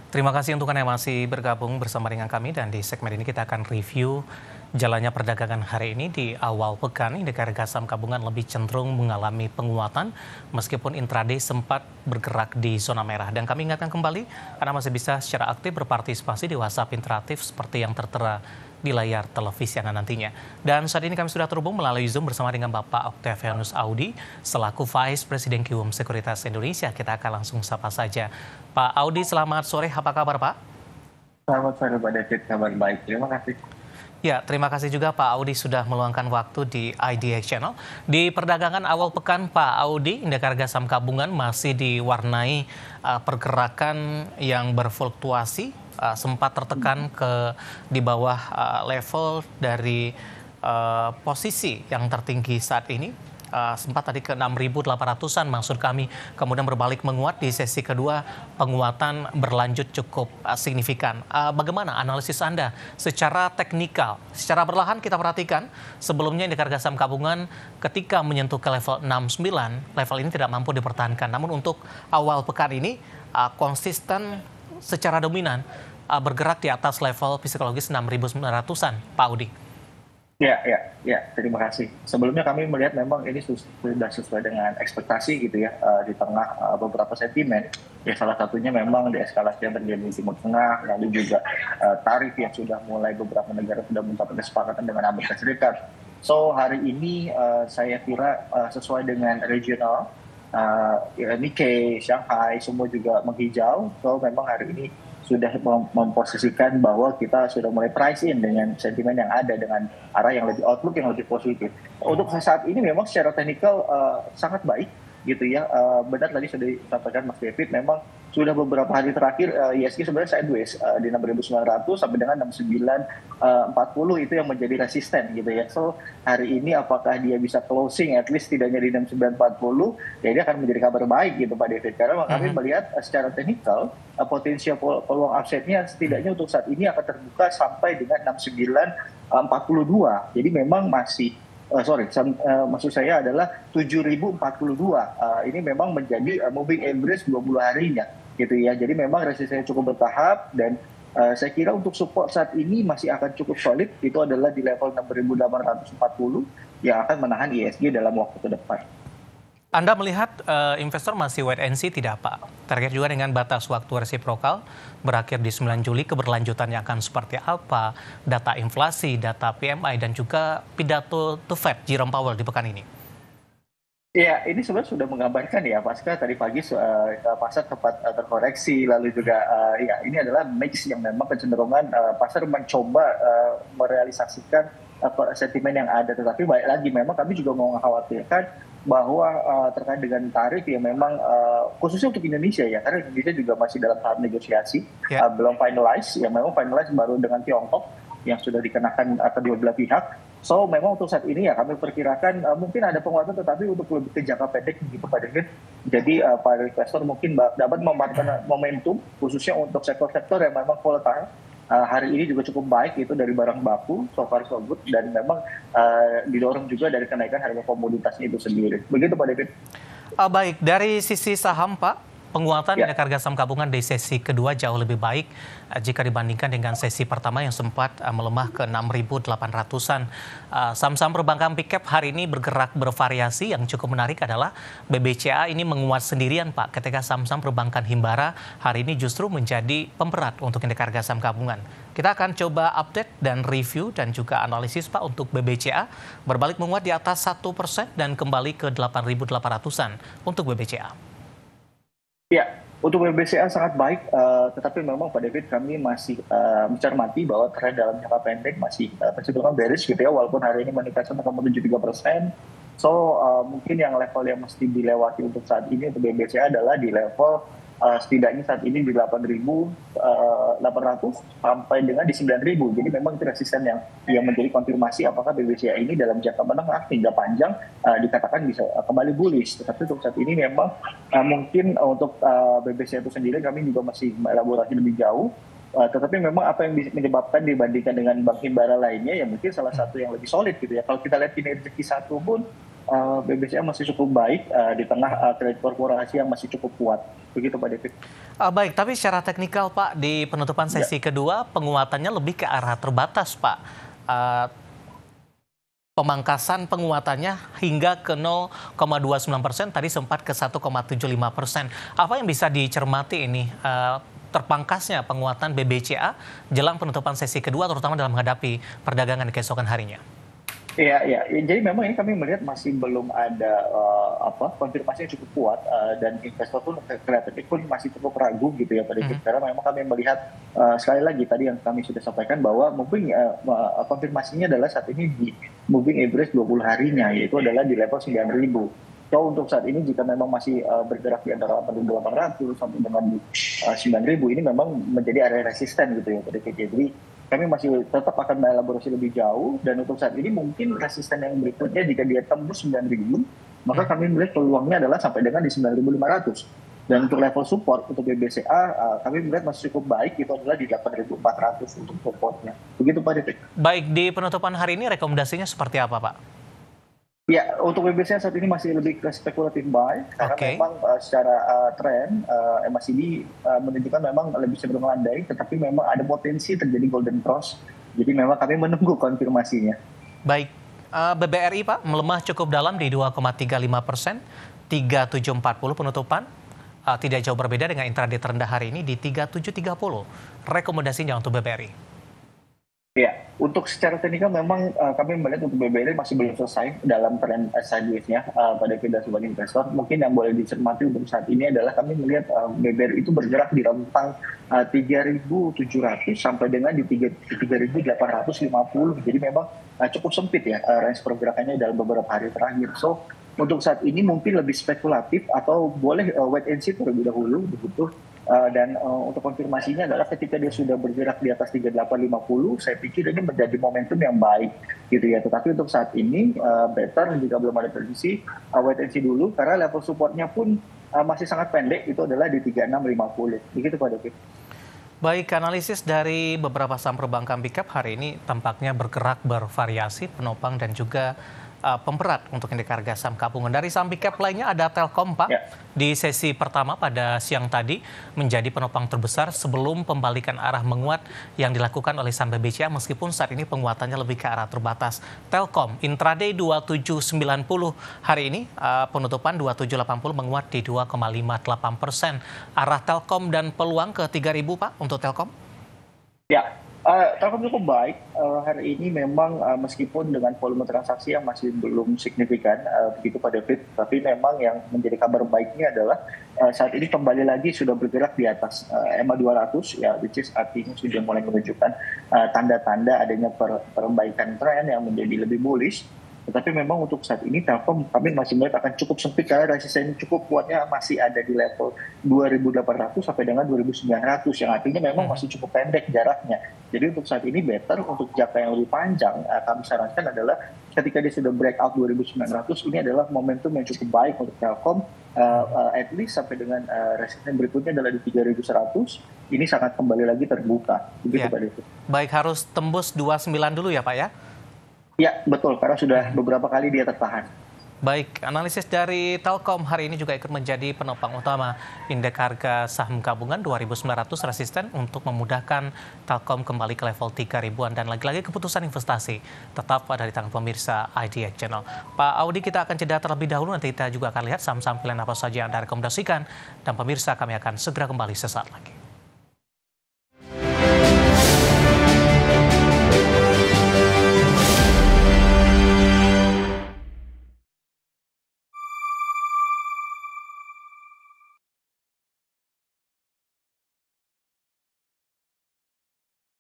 Terima kasih untuk Anda yang masih bergabung bersama dengan kami dan di segmen ini kita akan review jalannya perdagangan hari ini. Di awal pekan, indeks harga saham gabungan lebih cenderung mengalami penguatan meskipun intraday sempat bergerak di zona merah. Dan kami ingatkan kembali, Anda masih bisa secara aktif berpartisipasi di WhatsApp interaktif seperti yang tertera di layar televisi Anda nantinya. Dan saat ini kami sudah terhubung melalui Zoom bersama dengan Bapak Octavianus Audi selaku Vice President Kiwum Sekuritas Indonesia. Kita akan langsung sapa saja. Pak Audi, selamat sore. Apa kabar, Pak? Selamat sore, Pak David. Kabar baik. Terima kasih. Ya, terima kasih juga Pak Audi sudah meluangkan waktu di IDX Channel. Di perdagangan awal pekan, Pak Audi, indeks harga saham gabungan masih diwarnai pergerakan yang berfluktuasi, sempat tertekan di bawah level dari posisi yang tertinggi saat ini. Sempat tadi ke 6.800-an maksud kami, kemudian berbalik menguat di sesi kedua, penguatan berlanjut cukup signifikan. Bagaimana analisis Anda secara teknikal? Secara berlahan kita perhatikan sebelumnya indeks harga saham gabungan ketika menyentuh ke level 69, level ini tidak mampu dipertahankan. Namun untuk awal pekan ini konsisten secara dominan bergerak di atas level psikologis 6.900-an, Pak Audi. Ya, terima kasih. Sebelumnya kami melihat memang ini sudah sesuai dengan ekspektasi gitu ya, di tengah beberapa sentimen. Ya salah satunya memang di eskalasi yang terjadi di Timur Tengah, lalu juga tarif yang sudah mulai beberapa negara sudah mencapai kesepakatan dengan Amerika Serikat. So hari ini saya kira sesuai dengan regional, Nikkei, Shanghai semua juga menghijau. So memang hari ini sudah memposisikan bahwa kita sudah mulai price in dengan sentimen yang ada, dengan arah yang lebih outlook yang lebih positif. Untuk saat ini memang secara teknikal sangat baik gitu ya. Benar tadi sudah disampaikan Mas David, memang sudah beberapa hari terakhir ISG sebenarnya sideways di 6.900 sampai dengan 6.940 itu yang menjadi resisten gitu ya. So hari ini apakah dia bisa closing at least tidaknya di 6.940, ya ini akan menjadi kabar baik gitu Pak David. Karena kami melihat secara teknikal potensial peluang upside-nya setidaknya untuk saat ini akan terbuka sampai dengan 6.942. Jadi memang masih maksud saya adalah 7.042. Ini memang menjadi moving average 20 harinya gitu ya. Jadi memang resistennya cukup bertahap dan saya kira untuk support saat ini masih akan cukup solid. Itu adalah di level 6.840 yang akan menahan ISG dalam waktu ke depan. Anda melihat investor masih wait and see tidak Pak? Terkait juga dengan batas waktu resiprokal berakhir di 9 Juli, keberlanjutannya akan seperti apa? Data inflasi, data PMI, dan juga pidato The Fed, Jerome Powell di pekan ini. Ya, ini sebenarnya sudah menggambarkan ya, pasca tadi pagi pasar sempat terkoreksi, lalu juga ya ini adalah mix yang memang kecenderungan pasar mencoba merealisasikan sentimen yang ada. Tetapi baik lagi, memang kami juga mau mengkhawatirkan bahwa terkait dengan tarif yang memang khususnya untuk Indonesia ya, karena Indonesia juga masih dalam tahap negosiasi, belum finalize, ya memang finalize baru dengan Tiongkok yang sudah dikenakan kedua belah pihak. So memang untuk saat ini ya kami perkirakan mungkin ada penguatan, tetapi untuk lebih ke jangka pendek begitu Pak David. Jadi para investor mungkin dapat memanfaatkan momentum khususnya untuk sektor-sektor yang memang volatile. Hari ini juga cukup baik itu dari barang baku, so far so good, dan memang didorong juga dari kenaikan harga komoditasnya itu sendiri. Begitu Pak David. Baik, dari sisi saham Pak, penguatan indeks harga saham gabungan di sesi kedua jauh lebih baik jika dibandingkan dengan sesi pertama yang sempat melemah ke 6.800-an. Saham-saham perbankan big cap hari ini bergerak bervariasi. Yang cukup menarik adalah BBCA ini menguat sendirian Pak, ketika saham-saham perbankan himbara hari ini justru menjadi pemberat untuk indeks harga saham gabungan. Kita akan coba update dan review dan juga analisis Pak untuk BBCA, berbalik menguat di atas 1% dan kembali ke 8.800-an untuk BBCA. Ya, untuk BBCA sangat baik, tetapi memang Pak David kami masih mencermati bahwa tren dalam jangka pendek masih kecenderungan bearish gitu ya, walaupun hari ini meningkat 1,73%. So mungkin yang level yang mesti dilewati untuk saat ini untuk BBCA adalah di level setidaknya saat ini di 8.800 sampai dengan di 9.000. Jadi memang itu resisten yang menjadi konfirmasi apakah BBCA ini dalam jangka menengah hingga panjang dikatakan bisa kembali bullish. Tetapi untuk saat ini memang mungkin untuk BBCA itu sendiri kami juga masih elaborasi lebih jauh. Tetapi memang apa yang menyebabkan dibandingkan dengan bank himbara lainnya ya mungkin salah satu yang lebih solid gitu ya. Kalau kita lihat kinerja Q1 pun BBCA masih cukup baik di tengah kredit korporasi yang masih cukup kuat. Begitu Pak David. Baik, tapi secara teknikal Pak, di penutupan sesi Ya. kedua penguatannya lebih ke arah terbatas Pak. Eh, Pemangkasan penguatannya hingga ke 0,29%, tadi sempat ke 1,75%. Apa yang bisa dicermati ini terpangkasnya penguatan BBCA jelang penutupan sesi kedua, terutama dalam menghadapi perdagangan keesokan harinya? Iya, iya. Ya, jadi memang ini kami melihat masih belum ada konfirmasi yang cukup kuat dan investor pun kelihatannya pun masih cukup ragu gitu ya pada karena memang kami melihat sekali lagi tadi yang kami sudah sampaikan bahwa moving konfirmasinya adalah saat ini di moving average 20 harinya yaitu adalah di level 9.000. So untuk saat ini jika memang masih bergerak di antara 8.800 sampai dengan di 9.000 ini memang menjadi area resisten gitu ya pada jadi kami masih tetap akan mengelaborasi lebih jauh dan untuk saat ini mungkin resisten yang berikutnya jika dia tembus 9.000 maka kami melihat peluangnya adalah sampai dengan di 9.500 dan untuk level support untuk BBCA kami melihat masih cukup baik itu adalah di 8.400 untuk supportnya begitu Pak Detik. Baik, di penutupan hari ini rekomendasinya seperti apa Pak? Ya, untuk BBCA saat ini masih lebih ke spekulatif buy karena memang secara tren MACD menunjukkan memang lebih cenderung landai, tetapi memang ada potensi terjadi golden cross. Jadi memang kami menunggu konfirmasinya. Baik, BBRI Pak melemah cukup dalam di 2,35%, 3740 penutupan. Tidak jauh berbeda dengan intraday terendah hari ini di 3730. Rekomendasinya untuk BBRI? Ya, untuk secara teknikal memang kami melihat untuk BBRI masih belum selesai dalam tren sideways-nya pada kita sebagai investor. Mungkin yang boleh dicermati untuk saat ini adalah kami melihat BBRI itu bergerak di rentang 3.700 sampai dengan di 3.850. Jadi memang cukup sempit ya range pergerakannya dalam beberapa hari terakhir. So untuk saat ini mungkin lebih spekulatif atau boleh wait and see terlebih dahulu begitu. Dan untuk konfirmasinya adalah ketika dia sudah bergerak di atas 3850, saya pikir ini menjadi momentum yang baik gitu ya. Tetapi untuk saat ini better jika belum ada prediksi wait and see dulu karena level supportnya pun masih sangat pendek itu adalah di 3650. Begitu Pak David. Baik, analisis dari beberapa saham perbankan big cap hari ini tampaknya bergerak bervariasi, penopang dan juga pemberat untuk indeks harga saham gabungan. Dari saham big cap lainnya ada Telkom, Pak. Ya. Di sesi pertama pada siang tadi menjadi penopang terbesar sebelum pembalikan arah menguat yang dilakukan oleh saham BBCA meskipun saat ini penguatannya lebih ke arah terbatas. Telkom intraday 2790 hari ini penutupan 2780 menguat di 2,58%. Arah Telkom dan peluang ke 3.000 Pak untuk Telkom? Ya. Telkom cukup baik hari ini memang meskipun dengan volume transaksi yang masih belum signifikan begitu Pak David, tapi memang yang menjadi kabar baiknya adalah saat ini kembali lagi sudah bergerak di atas EMA 200 ya, which is artinya sudah mulai menunjukkan tanda-tanda adanya perbaikan tren yang menjadi lebih bullish. Tetapi memang untuk saat ini Telkom kami masih melihat akan cukup sempit karena resisten cukup kuatnya masih ada di level 2.800 sampai dengan 2.900 yang artinya memang masih cukup pendek jaraknya. Jadi untuk saat ini better untuk jangka yang lebih panjang kami sarankan adalah ketika dia sudah breakout 2.900 ini adalah momentum yang cukup baik untuk Telkom at least sampai dengan resisten berikutnya adalah di 3.100 ini sangat kembali lagi terbuka. Begitu Ya. Pak Devi. Baik, harus tembus 29 dulu ya Pak ya? Ya betul karena sudah beberapa kali dia tertahan. Baik, analisis dari Telkom hari ini juga ikut menjadi penopang utama indeks harga saham gabungan 2.900 resisten untuk memudahkan Telkom kembali ke level 3.000-an dan lagi-lagi keputusan investasi tetap ada di tangan pemirsa IDX Channel. Pak Audi, kita akan jeda terlebih dahulu, nanti kita juga akan lihat saham-saham pilihan apa saja yang Anda rekomendasikan dan pemirsa kami akan segera kembali sesaat lagi.